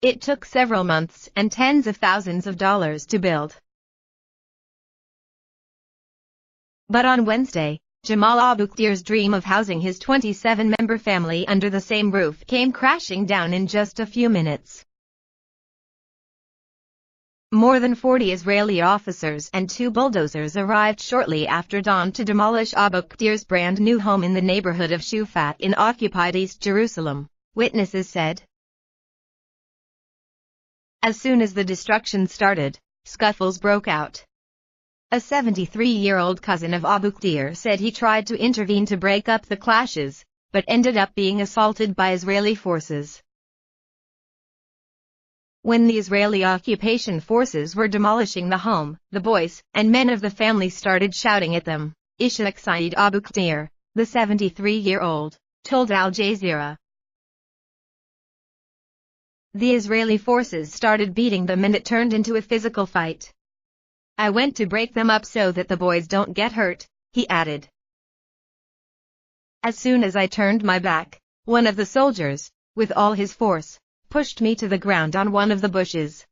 It took several months and tens of thousands of dollars to build. But on Wednesday, Jamal Abu Khdeer's dream of housing his 27-member family under the same roof came crashing down in just a few minutes. More than 40 Israeli officers and 2 bulldozers arrived shortly after dawn to demolish Abu Khdeer's brand new home in the neighborhood of Shufat in occupied East Jerusalem, witnesses said. As soon as the destruction started, scuffles broke out. A 73-year-old cousin of Abu Khdeer said he tried to intervene to break up the clashes, but ended up being assaulted by Israeli forces. When the Israeli occupation forces were demolishing the home, the boys and men of the family started shouting at them. Ishaq Saeed Abu Khdeer, the 73-year-old, told Al Jazeera. The Israeli forces started beating them and it turned into a physical fight. I went to break them up so that the boys don't get hurt, he added. As soon as I turned my back, one of the soldiers, with all his force, pushed me to the ground on one of the bushes.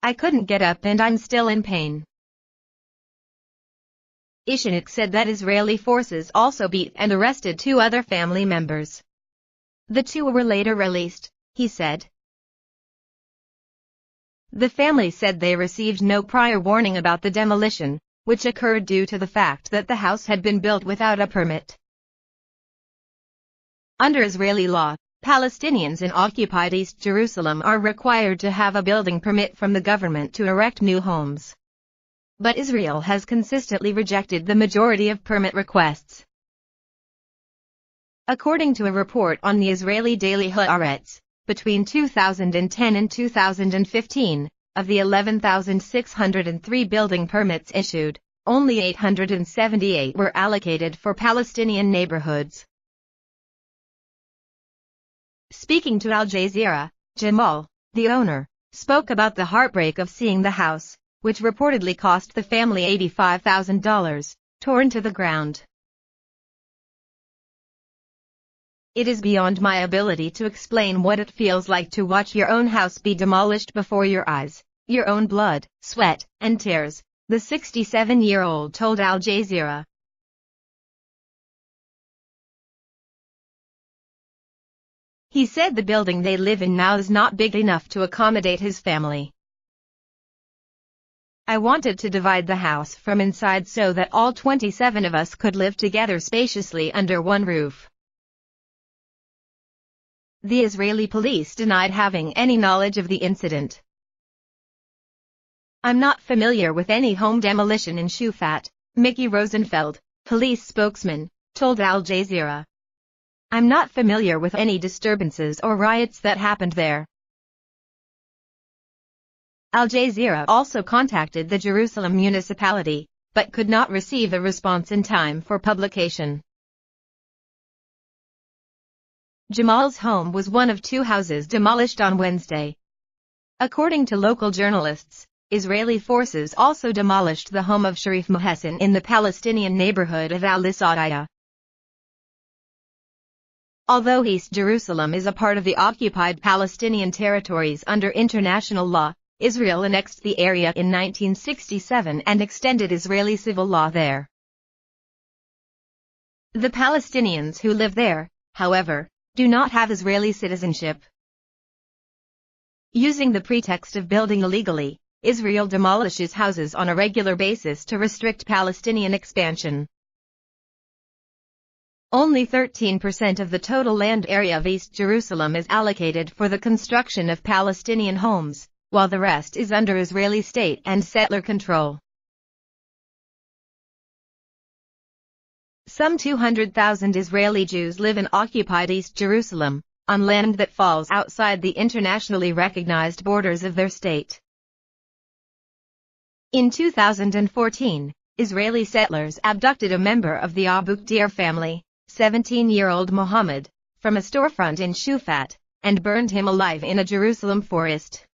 I couldn't get up and I'm still in pain. Ishaq said that Israeli forces also beat and arrested 2 other family members. The 2 were later released, he said. The family said they received no prior warning about the demolition, which occurred due to the fact that the house had been built without a permit. Under Israeli law, Palestinians in occupied East Jerusalem are required to have a building permit from the government to erect new homes. But Israel has consistently rejected the majority of permit requests. According to a report on the Israeli daily Haaretz, between 2010 and 2015, of the 11,603 building permits issued, only 878 were allocated for Palestinian neighborhoods. Speaking to Al Jazeera, Jamal, the owner, spoke about the heartbreak of seeing the house, which reportedly cost the family $85,000, torn to the ground. It is beyond my ability to explain what it feels like to watch your own house be demolished before your eyes, your own blood, sweat, and tears, the 67-year-old told Al Jazeera. He said the building they live in now is not big enough to accommodate his family. I wanted to divide the house from inside so that all 27 of us could live together spaciously under one roof. The Israeli police denied having any knowledge of the incident. I'm not familiar with any home demolition in Shufat, Mickey Rosenfeld, police spokesman, told Al Jazeera. I'm not familiar with any disturbances or riots that happened there. Al Jazeera also contacted the Jerusalem municipality, but could not receive a response in time for publication. Jamal's home was one of 2 houses demolished on Wednesday. According to local journalists, Israeli forces also demolished the home of Sharif Mohsen in the Palestinian neighborhood of Al-Isadiya. Although East Jerusalem is a part of the occupied Palestinian territories under international law, Israel annexed the area in 1967 and extended Israeli civil law there. The Palestinians who live there, however, do not have Israeli citizenship. Using the pretext of building illegally, Israel demolishes houses on a regular basis to restrict Palestinian expansion. Only 13% of the total land area of East Jerusalem is allocated for the construction of Palestinian homes, while the rest is under Israeli state and settler control. Some 200,000 Israeli Jews live in occupied East Jerusalem, on land that falls outside the internationally recognized borders of their state. In 2014, Israeli settlers abducted a member of the Abu Khdeer family, 17-year-old Mohammed, from a storefront in Shufat, and burned him alive in a Jerusalem forest.